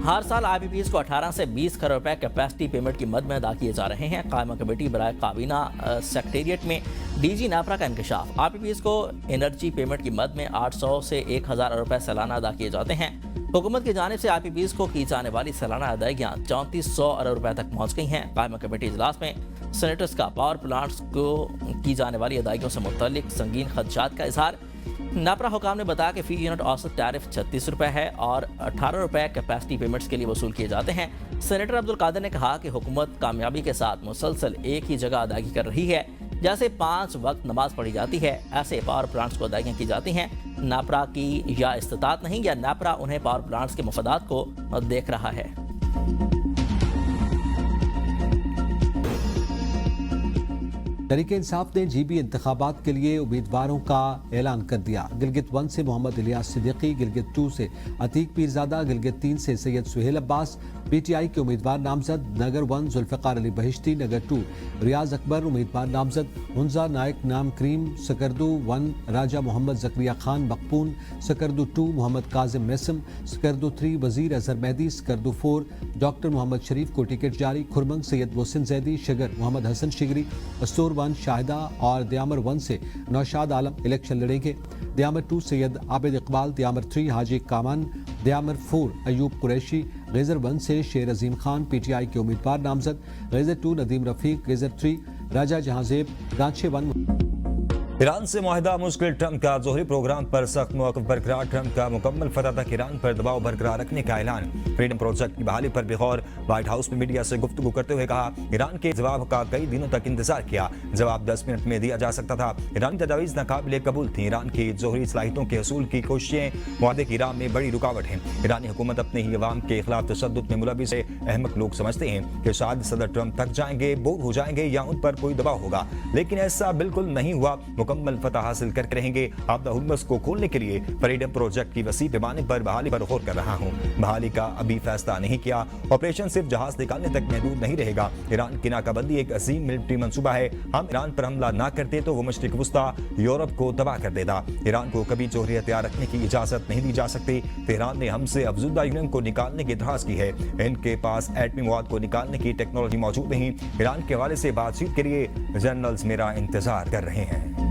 हर साल IPPs को 18 से 20 करोड़ रुपए कैपेसिटी पेमेंट की मद में अदा किए जा रहे हैं। कायमा कमेटी बराए काबीना सेक्रेटेरिएट में DG नापरा का इंकशाफ। IPPs को एनर्जी पेमेंट की मद में 800 से 1000 रुपए सालाना अदा किए जाते हैं। हुकूमत की जानिब से IPPs को की जाने वाली सालाना अदायगियाँ 3400 अरब रुपए तक पहुँच गई हैं। कायमा कमेटी इजलास में सेनेटर्स का पावर प्लांट्स को की जाने वाली अदायगियों से मुतल्लिक संगीन खदशात का इजहार। नापरा हुकाम ने बताया कि फी यूनिट औसत टैरिफ 36 रुपए है और 18 रुपए कैपेसिटी पेमेंट्स के लिए वसूल किए जाते हैं। सेनेटर अब्दुल कादिर ने कहा कि हुकूमत कामयाबी के साथ मुसलसल एक ही जगह अदायगी कर रही है। जैसे 5 वक्त नमाज पढ़ी जाती है, ऐसे पावर प्लांट्स को अदायगियाँ की जाती हैं। नापरा की या इस्तात नहीं, या नापरा उन्हें पावर प्लांट्स के मफादात को देख रहा है। तहरीक इंसाफ ने GB इंतखाबात के लिए उम्मीदवारों का ऐलान कर दिया। गिलगित 1 से मोहम्मद इलियास सिद्दीकी, गिलगित 2 से अतीक पीरजादा, गिलगित 3 से सैयद सुहेल अब्बास। PTI के उम्मीदवार नामजद नगर 1 जुल्फ़िकार अली बहिश्ती, नगर 2 रियाज अकबर, उम्मीदवार नामजद हुंजा नायक नाम करीम, सकरदू 1 राजा मोहम्मद जकरिया खान मकपून, सकरदू 2 मोहम्मद काजिम मैसम, सकरदू 3 वजीर अजहर मेहदी, सकरदू 4 डॉक्टर मोहम्मद शरीफ को टिकट जारी। खुरमंग सैयद मोहसिन जैदी, शगर मोहम्मद हसन शिगरी, अस्तूर 1 शाहिदा और दयामर 1 से नौशाद आलम इलेक्शन लड़ेंगे। दयामर 2 सैयद आबिद इकबाल, दयामर 3 हाजी कामान, दयामर 4 अयूब कुरैशी, गेजर 1 से शेर अजीम खान PTI के उम्मीदवार नामजद, गेजर 2 नदीम रफीक, गेजर 3 राजा जहांजेब, गांचे 1। ईरान से मुआहिदा मुश्किल। ट्रंप का जोहरी प्रोग्राम पर सख्त मौक़िफ़ बरकरार। ट्रंप का मुकम्मल फतह तक ईरान पर दबाव बरकरार रखने का ऐलान। फ्रीडम प्रोजेक्ट की बहाली पर बेगौर। व्हाइट हाउस में मीडिया से गुफ्तगू करते हुए कहा, ईरान के जवाब का कई दिनों तक इंतजार किया, जवाब 10 मिनट में दिया जा सकता था। ईरान की तजावीज़ नाकाबिले कबूल थी। ईरान की जोहरी सलाहियतों के हसूल की कोशिशें मुआहदे की राह में बड़ी रुकावट हैं। ईरानी हुकूमत अपने ही अवाम के खिलाफ तशद्दुद में मुलविस है। अहमक लोग समझते हैं कि शायद सदर ट्रंप थक जाएंगे, बोर हो जाएंगे या उन पर कोई दबाव होगा, लेकिन ऐसा बिल्कुल नहीं हुआ। मुकम्मल फतह हासिल करके रहेंगे। आपदा हुर्मुज़ को खोलने के लिए फ्रीडम प्रोजेक्ट की वसी पैमाने पर बहाली पर गौर कर रहा हूँ। बहाली का अभी फैसला नहीं किया। ऑपरेशन सिर्फ जहाज निकालने तक महदूद नहीं रहेगा। ईरान की नाकाबंदी एक अजीम मिलिट्री मंसूबा है। हम ईरान पर हमला ना करते तो वो मशरिक वुस्ता यूरोप को तबाह कर देता। ईरान को कभी जोहरी हथियार रखने की इजाजत नहीं दी जा सकती। तेहरान ने हमसे अफजुदा यूरेनियम को निकालने की दरख्वास्त की है। इनके पास एटमी मवाद को निकालने की टेक्नोलॉजी मौजूद नहीं। ईरान के हवाले से बातचीत के लिए जनरल्स मेरा इंतजार कर रहे हैं।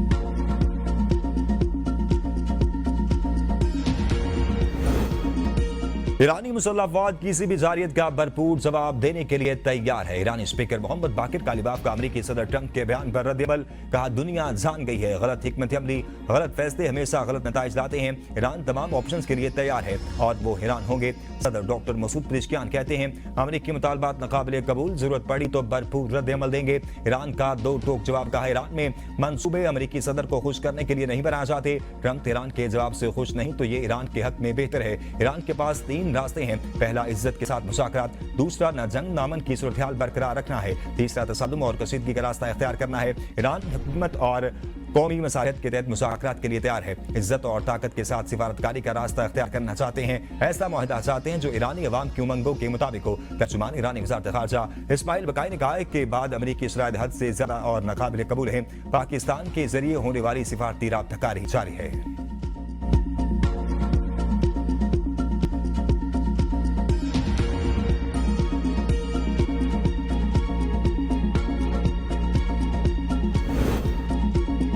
ईरानी मुसल्लह अफवाज किसी भी जारियत का भरपूर जवाब देने के लिए तैयार है। ईरानी स्पीकर मोहम्मद बाकिर कालिबाफ का अमरीकी सदर ट्रंप के बयान पर रद्द-ए-अमल। कहा, दुनिया जान गई है, गलत हिकमत अमली, गलत फैसले हमेशा गलत नताइज लाते हैं। ईरान तमाम ऑप्शंस के लिए तैयार है और वो हैरान होंगे। सदर डॉक्टर मसूद पेज़ेशकियान कहते हैं, अमरीकी मुतालबात नाकाबिले कबूल, जरूरत पड़ी तो भरपूर रद्द-ए-अमल देंगे। ईरान का दो टोक जवाब। कहा, ईरान में मंसूबे अमरीकी सदर को खुश करने के लिए नहीं बनाए जाते। ट्रंप ईरान के जवाब से खुश नहीं तो ये ईरान के हक में बेहतर है। ईरान के पास 3 रास्ते हैं। पहला, इज्जत के साथ मुज़ाकरात। दूसरा, न जंग न अमन की सूरत-ए-हाल बरकरार रखना है। तीसरा, तसद्दुम और कशीदगी का रास्ता इख्तियार करना है। ईरान हुकूमत और कौमी मसालिहत के तहत मुज़ाकरात के लिए तैयार है। इज्जत और ताकत के साथ सिफारतकारी का रास्ता इख्तियार करना चाहते हैं। ऐसा मुआहिदा चाहते हैं जो ईरानी अवाम की उमंगों के मुताबिक हो। तर्जुमान ईरानी वज़ारत ख़ारजा इस्माइल बकाई ने कहा है कि बाद अमरीकी शराइत हद से ज़्यादा और नाकाबिले कबूल है। पाकिस्तान के जरिए होने वाली सिफारती राबताकारी जारी है।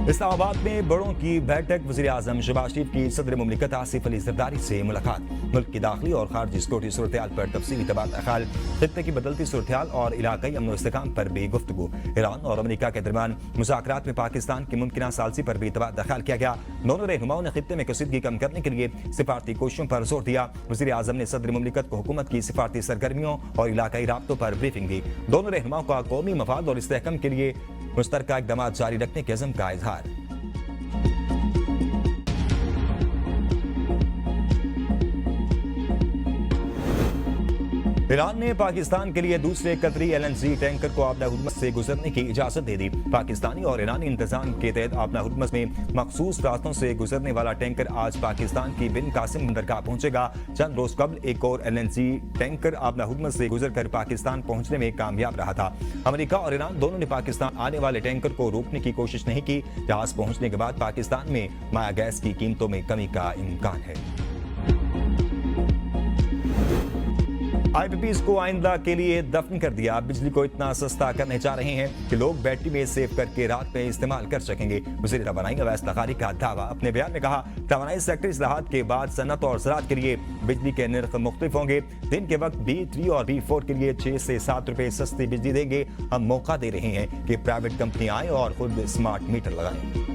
इस्लामाबाद में बड़ों की बैठक। वज़ीर आज़म शहबाज शरीफ की सदर मुमलिकत आसिफ अली ज़रदारी से मुलाकात। मुल्क की दाखिली और खारजी सिक्योरिटी सूरत-ए-हाल पर तफसीली तबादला ख्याल। खित्ते की बदलती सूरत-ए-हाल और इलाकाई अमन व इस्तेहकाम पर भी गुफ्तगू। ईरान और अमरीका के दरमियान मुज़ाकरात में पाकिस्तान की मुमकिना सालसी पर भी तबादला ख्याल किया गया। दोनों रहनुमाओं ने खित्ते में कशीदगी कम करने के लिए सिफारती कोशिशों पर जोर दिया। वज़ीर आज़म ने सदर मुमलिकत को हुकूमत की सिफारती सरगर्मियों और इलाकाई राब्तों पर ब्रीफिंग दी। दोनों रहनुमाओं का कौमी मफाद और इस्तेहकाम के लिए मुश्तरका इक़दाम जारी रखने के अज़्म का इजहार। ईरान ने पाकिस्तान के लिए दूसरे कतरी LNG टैंकर को आपदा हुर्मुज़ से गुजरने की इजाजत दे दी। पाकिस्तानी और ईरानी इंतजाम के तहत आपदा हुर्मुज़ में मखसूस रास्तों से गुजरने वाला टैंकर आज पाकिस्तान की बिन कासिम बंदरगाह पहुंचेगा। चंद रोज कबल एक और LNG टैंकर आपदा हुर्मुज़ से गुजरकर पाकिस्तान पहुंचने में कामयाब रहा था। अमेरिका और ईरान दोनों ने पाकिस्तान आने वाले टैंकर को रोकने की कोशिश नहीं की। जहाज पहुंचने के बाद पाकिस्तान में माया गैस की कीमतों में कमी का इम्कान है। IPPs को आइंदा के लिए दफन कर दिया। बिजली को इतना सस्ता करने जा रहे हैं कि लोग बैटरी में सेव करके रात में इस्तेमाल कर सकेंगे। वज़ीर तवानाई अवैस लखारी का दावा। अपने बयान में कहा, तवानाई सेक्टर इस्लाहात के बाद सनत और ज़राअत के लिए बिजली के निर्ख मुख्तलिफ होंगे। दिन के वक्त B3 और B4 के लिए 6 से 7 रुपए सस्ती बिजली देंगे। हम मौका दे रहे हैं कि प्राइवेट कंपनी आए और खुद स्मार्ट मीटर लगाएं।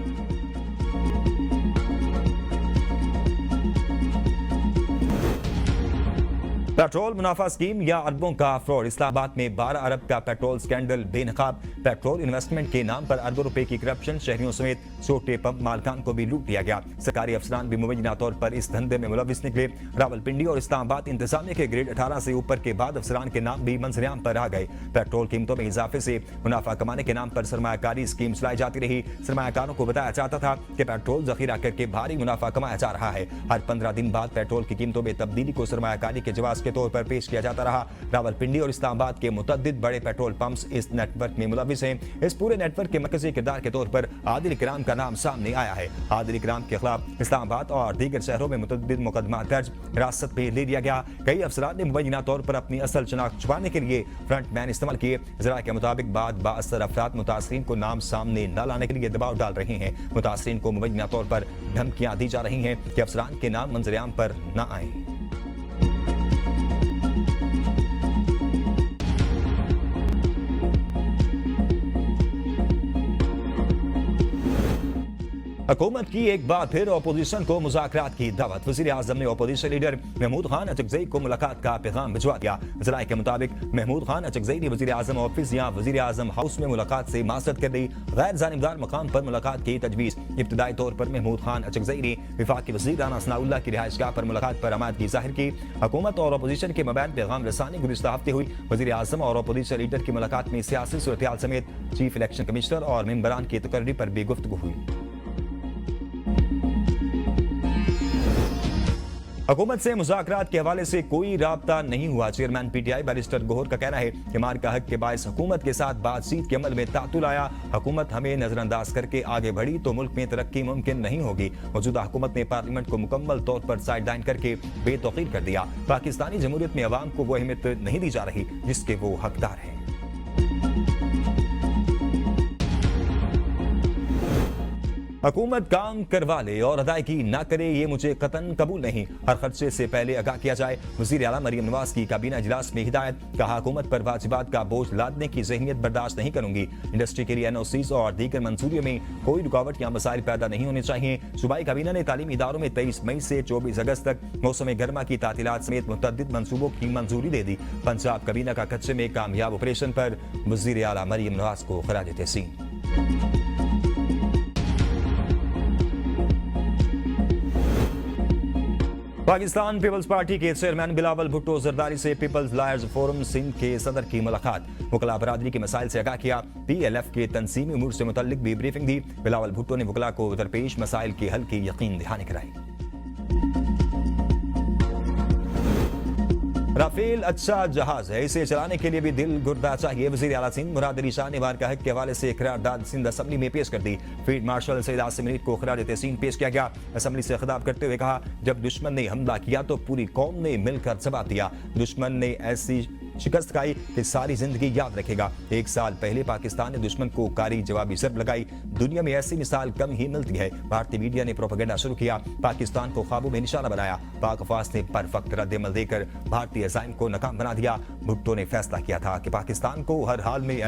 पेट्रोल मुनाफा स्कीम या अरबों का फ्रॉड। इस्लामाबाद में 12 अरब का पेट्रोल स्कैंडल बेनकाब। पेट्रोल इन्वेस्टमेंट के नाम पर अरबों रुपए की करप्शन। शहरियों समेत छोटे पंप मालकान को भी लूट लिया गया। सरकारी अफसरान भी मुबैना तौर पर इस धंधे में मुलविस निकले। रावलपिंडी और इस्लामाबाद इंतजामिया के ग्रेड 18 से ऊपर के बाद अफसरान के नाम भी मंजरेआम पर आ गए। पेट्रोल कीमतों में इजाफे से मुनाफा कमाने के नाम पर सरमायाकारी स्कीम चलाई जाती रही। सरमायाकारों को बताया जाता था कि पेट्रोल जखीरा करके भारी मुनाफा कमाया जा रहा है। हर 15 दिन बाद पेट्रोल की कीमतों में तब्दीली को सरमायाकारी के जवाब के तौर पर पेश किया जाता रहा। रावलपिंडी और इस्लामाबाद के मुतअद्दिद बड़े पेट्रोल पंप्स इस नेटवर्क में मुलविस हैं। इस पूरे नेटवर्क के मरकजी किरदार के तौर पर आदिल इकराम का नाम सामने आया है। आदिल इकराम के खिलाफ इस्लामाबाद और दीगर शहरों में मुतअद्दिद मुकदमा दर्ज, हिरासत में ले लिया गया। कई अफसरान ने मुबैना तौर पर अपनी असल शनाख्त छुपाने के लिए फ्रंट मैन इस्तेमाल किए। जरा के मुताबिक बाद बाअसर अफराद मुतासरीन को नाम सामने न लाने के लिए दबाव डाल रहे हैं। मुतासरीन को मुबैना तौर पर धमकियां दी जा रही हैं कि अफसरान के नाम मंजरेआम पर न आए। हुकूमत की एक बार फिर अपोजिशन को मुज़ाकरात की दावत। वज़ीर आज़म ने अपोजिशन लीडर महमूद खान अचकज़ई को मुलाकात का पैगाम भिजवा दिया। ज़राए के मुताबिक महमूद खान अचकज़ई ने वज़ीर आज़म ऑफिस या वज़ीर आज़म हाउस में मुलाकात से माज़रत कर दी। गैर जानिबदार मकाम पर मुलाकात की तजवीज़। इब्तदाई तौर पर महमूद खान अचकज़ई ने वफाकी वज़ीर राना सनाउल्लाह की रिहाइशगाह पर मुलाकात पर आमादगी जाहिर की। हुकूमत और अपोजिशन के मबैन पैगाम रसानी गुज़िश्ता हफ्ते हुई। वज़ीर आज़म और अपोजिशन लीडर की मुलाकात में सियासी सूरत-ए-हाल समेत चीफ इलेक्शन कमिश्नर और मेंबरान की तकर्री पर भी गुफ्तगू हुई। हुकूमत से मुज़ाकरात के हवाले से कोई राब्ता नहीं हुआ। चेयरमैन PTI बैरिस्टर गोहर का कहना है कि मार का हक के बायस हुकूमत के साथ बातचीत के अमल में तातुल आया। हुकूमत हमें नजरअंदाज करके आगे बढ़ी तो मुल्क में तरक्की मुमकिन नहीं होगी। मौजूदा हुकूमत ने पार्लियामेंट को मुकम्मल तौर पर साइडलाइन करके बेतौकीर कर दिया। पाकिस्तानी जमहूरियत में अवाम को वो अहमियत नहीं दी जा रही जिसके वो हकदार हैं। हुकूमत काम करवा ले और अदायगी ना करे, ये मुझे कतन कबूल नहीं। हर खर्चे से पहले आगाह किया जाए। वज़ीर आला मरियम नवाज की काबीना इजलास में हिदायत। कहा, हुकूमत पर वाजिबात का बोझ लादने की ज़हनियत बर्दाश्त नहीं करूंगी। इंडस्ट्री के लिए NOCs और दीगर मंजूरियों में कोई रुकावट या मसाइल पैदा नहीं होने चाहिए। सूबाई काबीना ने तालीमी इदारों में 23 मई से 24 अगस्त तक मौसम गर्मा की तातीलात समेत मुतअद्दिद मंसूबों की मंजूरी दे दी। पंजाब काबीना का कच्चे में कामयाब ऑपरेशन पर वज़ीर आला मरियम नवाज को खराज तहसीन। पाकिस्तान पीपल्स पार्टी के चेयरमैन बिलावल भुट्टो जरदारी से पीपल्स लॉयर्स फोरम सिंध के सदर की मुलाकात। वकला बरादरी के मसाइल से आगाह किया। PLF के तंजीमी उमूर से मुतल्लिक भी ब्रीफिंग दी। बिलावल भुट्टो ने वकला को दरपेश मसाइल के हल की यकीन दहानी कराई। राफेल अच्छा जहाज है, इसे चलाने के लिए भी दिल गुर्दा चाहिए। वज़ीर आला सिंध मुराद अली शाह ने वार का हक के हवाले से करारदाद सिंध असेंबली में पेश कर दी। फील्ड मार्शल सैयद आसिम मीर को खराज तहसीन पेश किया गया। असेंबली से खिताब करते हुए कहा, जब दुश्मन ने हमला किया तो पूरी कौम ने मिलकर जवाब दिया। दुश्मन ने ऐसी शिकस्त खाई कि सारी जिंदगी याद रखेगा। 1 साल पहले पाकिस्तान ने दुश्मन को कारी जवाबी ज़रब लगाई। दुनिया में ऐसी मिसाल कम ही मिलती है। भारतीय मीडिया ने प्रोपेगेंडा शुरू किया, पाकिस्तान को ख्वाबों में निशाना बनाया। पाक अफवाज ने परफेक्ट रद्द-ए-अमल देकर भारतीय अज़ाइम को नाकाम बना दिया। भुट्टो ने फैसला किया था कि पाकिस्तान को हर हाल में